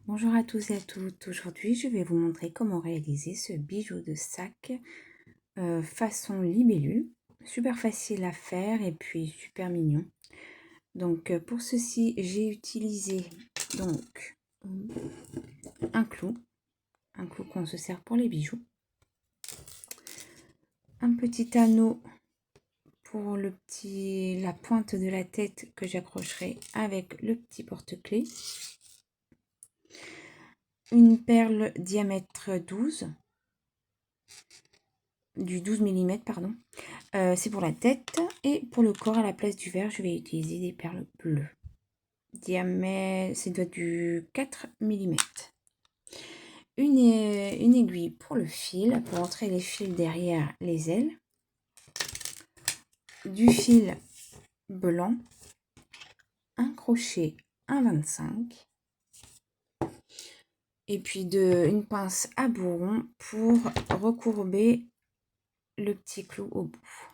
Bonjour à tous et à toutes. Aujourd'hui, je vais vous montrer comment réaliser ce bijou de sac façon libellule. Super facile à faire et puis super mignon. Donc pour ceci, j'ai utilisé donc un clou qu'on se sert pour les bijoux, un petit anneau pour la pointe de la tête que j'accrocherai avec le petit porte-clés, une perle diamètre 12 mm, pardon. C'est pour la tête, et pour le corps, à la place du vert, je vais utiliser des perles bleues. Diamètre, c'est doit du 4 mm. Une aiguille pour le fil, pour entrer les fils derrière les ailes. Du fil blanc, un crochet 1,25. Et puis une pince à bourron pour recourber le petit clou au bout.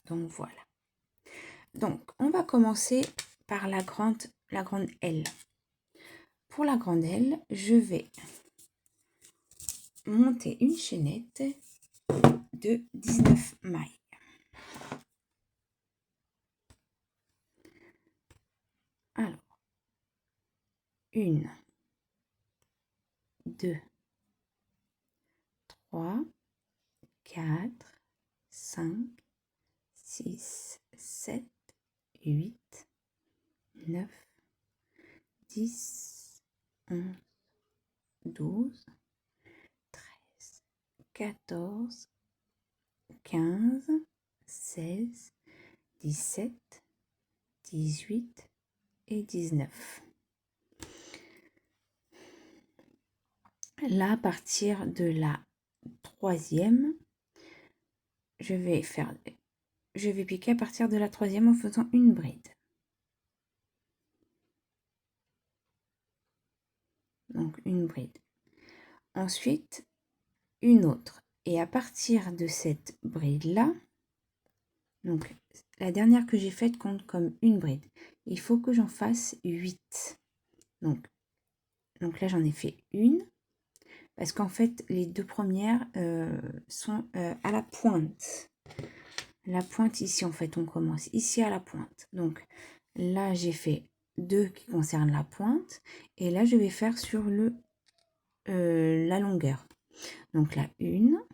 Donc voilà. Donc on va commencer par la grande L. Pour la grande L, je vais monter une chaînette de 19 mailles. Alors, 1, 2, 3, 4, 5, 6, 7, 8, 9, 10, 11, 12, 13, 14, 15, 16, 17, 18 et 19. Là, à partir de la troisième, je vais piquer à partir de la troisième en faisant une bride. Donc une bride. Ensuite, une autre. Et à partir de cette bride-là, donc la dernière que j'ai faite compte comme une bride. Il faut que j'en fasse 8. Donc là, j'en ai fait une. Parce qu'en fait, les deux premières sont à la pointe. La pointe ici, en fait, on commence ici à la pointe. Donc là, j'ai fait 2 qui concernent la pointe. Et là, je vais faire sur la longueur. Donc là, 1.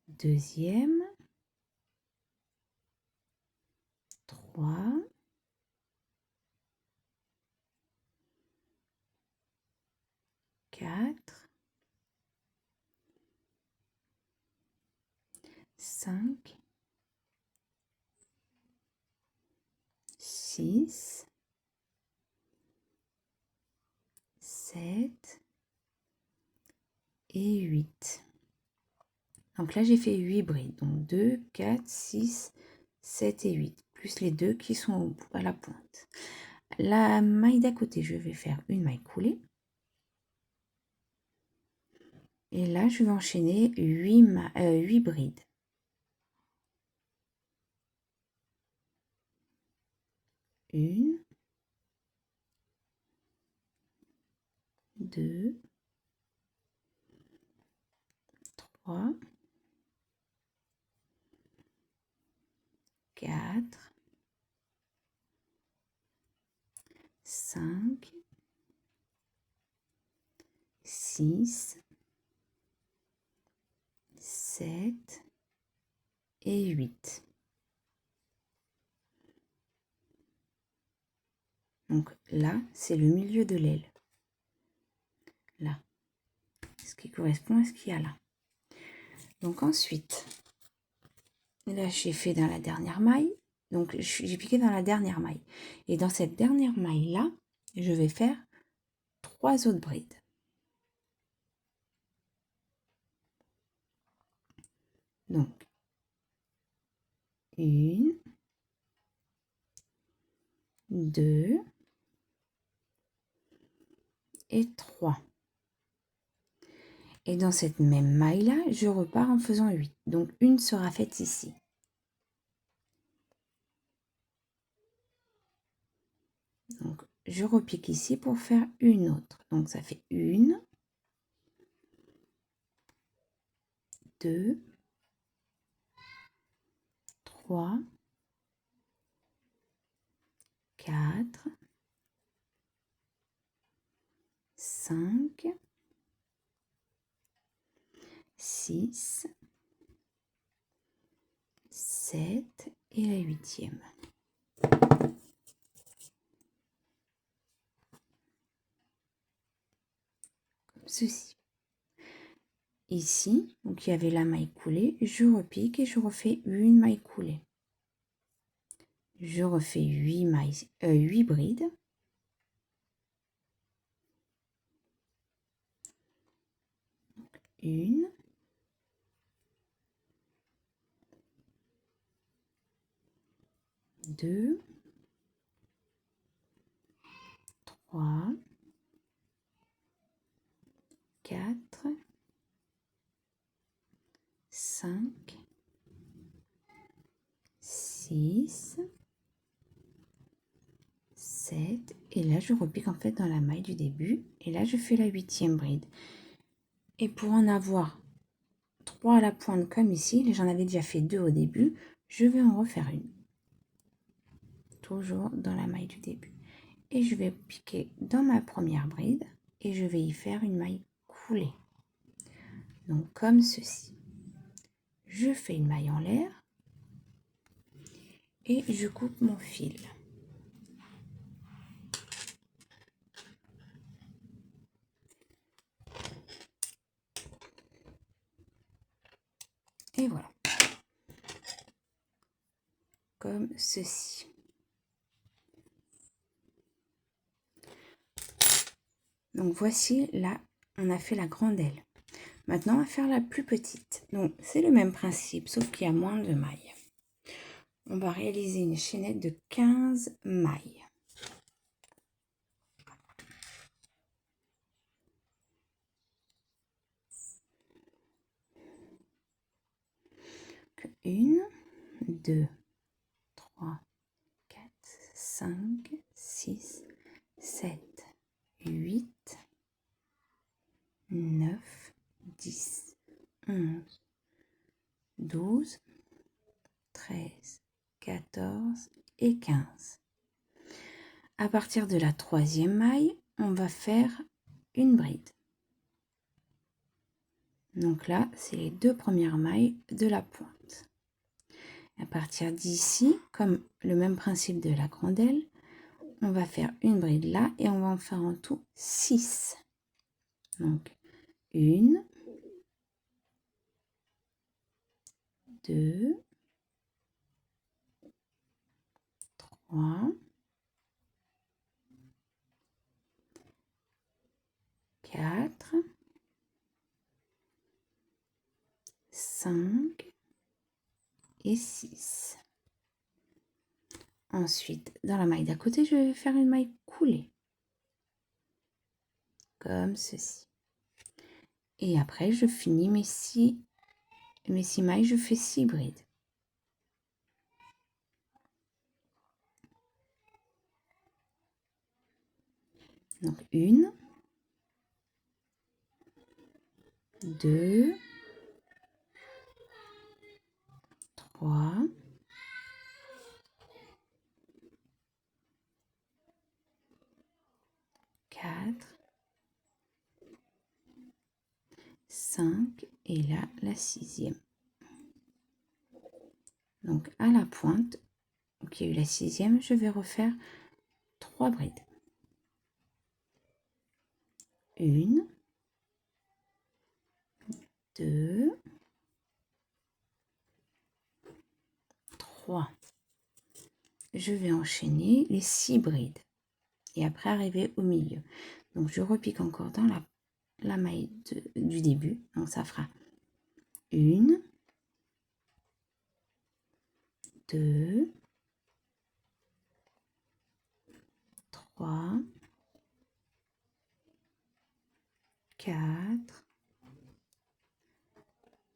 Deuxième. 3. 4. 5. 6. 7. Et 8. Donc là, j'ai fait 8 brides. Donc 2, 4, 6, 7 et 8. Plus les 2 qui sont au bout, à la pointe. La maille d'à côté, je vais faire une maille coulée. Et là, je vais enchaîner 8 brides. 1, 2, 3, 4, 5, 6, 7 et 8. Donc là, c'est le milieu de l'aile. Là. Ce qui correspond à ce qu'il y a là. Donc ensuite, là, j'ai fait dans la dernière maille. Donc, j'ai piqué dans la dernière maille. Et dans cette dernière maille-là, je vais faire 3 autres brides. Donc, 1, 2 et 3. Et dans cette même maille-là, je repars en faisant 8. Donc, une sera faite ici. Donc, je repique ici pour faire une autre. Donc, ça fait 1, 2, 3, 4, 5, 6, 7 et la 8e. Comme ceci. Ici, donc il y avait la maille coulée, je repique et je refais une maille coulée. Je refais 8 brides. Une, 2, 3, 4, 5, 6, 7 et là je repique en fait dans la maille du début et là je fais la 8e bride. Et pour en avoir 3 à la pointe comme ici, j'en avais déjà fait 2 au début, je vais en refaire une. Toujours dans la maille du début. Et je vais piquer dans ma première bride et je vais y faire une maille coulée. Donc comme ceci. Je fais une maille en l'air et je coupe mon fil. Et voilà. Comme ceci. Donc voici là, on a fait la grande aile. Maintenant, on va faire la plus petite. Donc c'est le même principe, sauf qu'il y a moins de mailles. On va réaliser une chaînette de 15 mailles. Donc, 1, 2, 3, 4, 5, 6, 7, 8, 9, 10, 11, 12, 13, 14 et 15. À partir de la 3e maille, on va faire une bride. Donc là, c'est les 2 premières mailles de la pointe. À partir d'ici, comme le même principe de la grande aile, on va faire une bride là et on va en faire en tout 6. Donc 1, 2, 3, 4, 5 et 6. Ensuite, dans la maille d'à côté, je vais faire une maille coulée. Comme ceci. Et après, je finis mes 6 mailles, je fais 6 brides. Donc 1, 2, 3, 4, 5 et là la 6e. Donc à la pointe, donc il y a eu la 6e, je vais refaire 3 brides. 1, 2, 3. Je vais enchaîner les 6 brides et après arriver au milieu. Donc je repique encore dans la maille du début, donc ça fera 1, 2, 3, 4,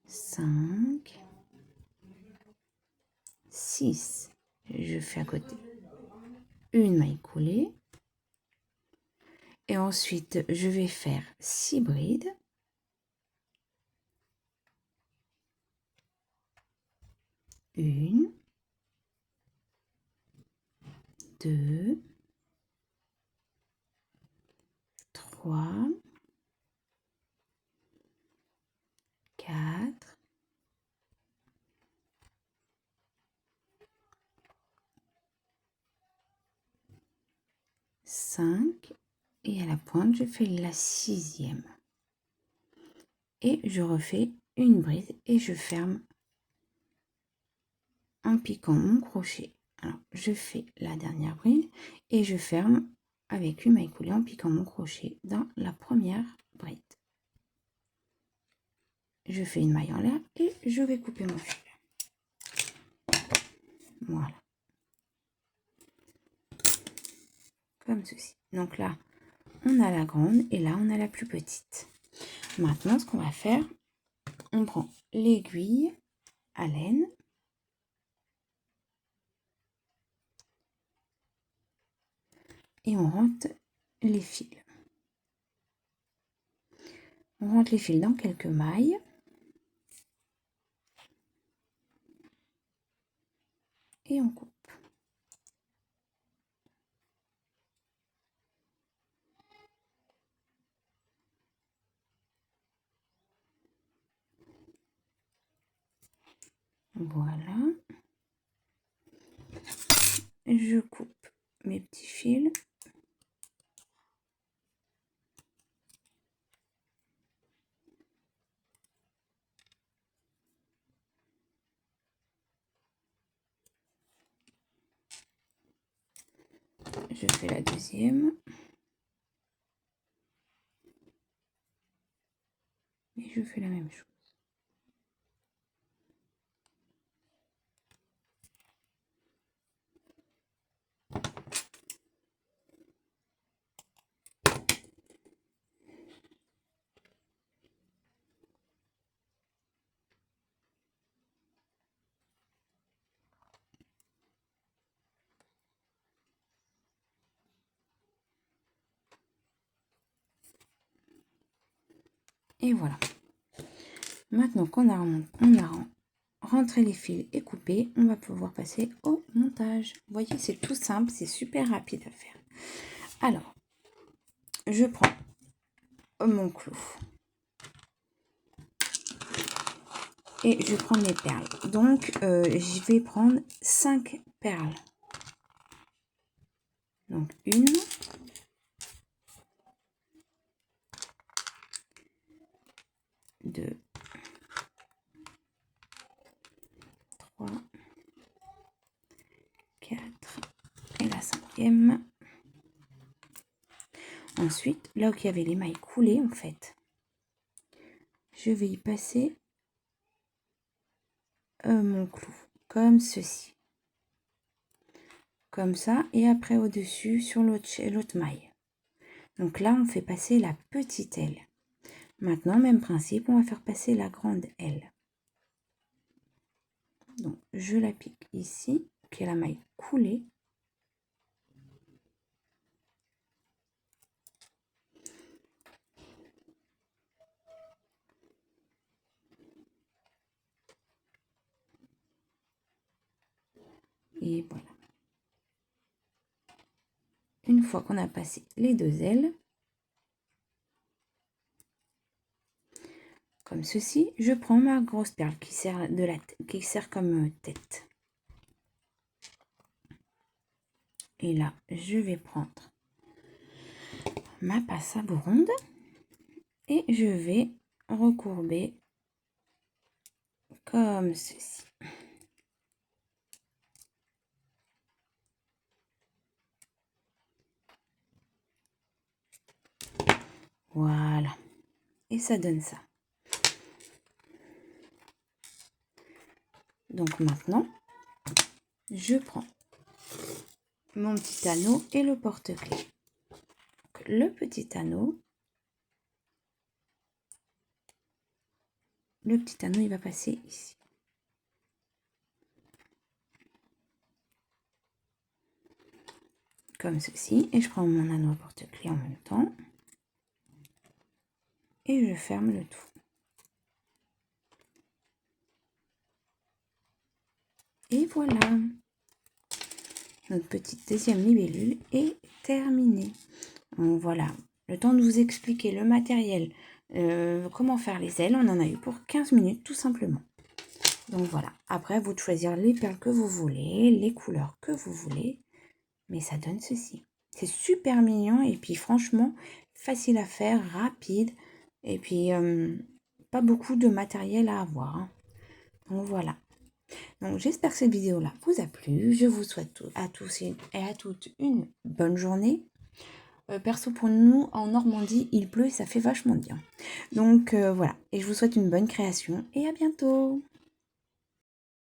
5, 6. Je fais à côté une maille coulée Et ensuite, je vais faire 6 brides. Une, 2, 3, 4, 5 et à la pointe, je fais la 6e. Et je refais une bride et je ferme en piquant mon crochet. Alors, je fais la dernière bride et je ferme avec une maille coulée en piquant mon crochet dans la première bride. Je fais une maille en l'air et je vais couper mon fil. Voilà. Comme ceci. Donc là, on a la grande et là, on a la plus petite. Maintenant, ce qu'on va faire, on prend l'aiguille à laine. Et on rentre les fils. On rentre les fils dans quelques mailles. Et on coupe. Voilà. Je coupe mes petits fils. Je fais la deuxième. Et je fais la même chose. Et voilà. Maintenant qu'on a rentré les fils et coupé, on va pouvoir passer au montage. Vous voyez, c'est tout simple, c'est super rapide à faire. Alors, je prends mon clou. Et je prends mes perles. Donc, je vais prendre 5 perles. Donc, 1, 2, 3, 4 et la 5e. Ensuite, là où il y avait les mailles coulées, en fait, je vais y passer mon clou, comme ceci. Comme ça, et après au-dessus, sur l'autre maille. Donc là, on fait passer la petite aile. Maintenant, même principe, on va faire passer la grande aile. Donc, je la pique ici, qui est la maille coulée. Et voilà. Une fois qu'on a passé les deux ailes, comme ceci, je prends ma grosse perle qui sert comme tête. Et là, je vais prendre ma passe à ronde et je vais recourber comme ceci. Voilà. Et ça donne ça. Donc maintenant, je prends mon petit anneau et le porte-clés. Le petit anneau, il va passer ici. comme ceci. Et je prends mon anneau porte-clés en même temps. Et je ferme le tout. Et voilà, notre petite deuxième libellule est terminée. Donc voilà, le temps de vous expliquer le matériel, comment faire les ailes, on en a eu pour 15 minutes tout simplement. Donc voilà, après vous de choisir les perles que vous voulez, les couleurs que vous voulez, mais ça donne ceci. C'est super mignon et puis franchement, facile à faire, rapide, et puis pas beaucoup de matériel à avoir. Hein. Donc voilà. Donc j'espère que cette vidéo-là vous a plu. Je vous souhaite à tous et à toutes une bonne journée. Perso pour nous, en Normandie, il pleut et ça fait vachement bien. Donc voilà, et je vous souhaite une bonne création et à bientôt.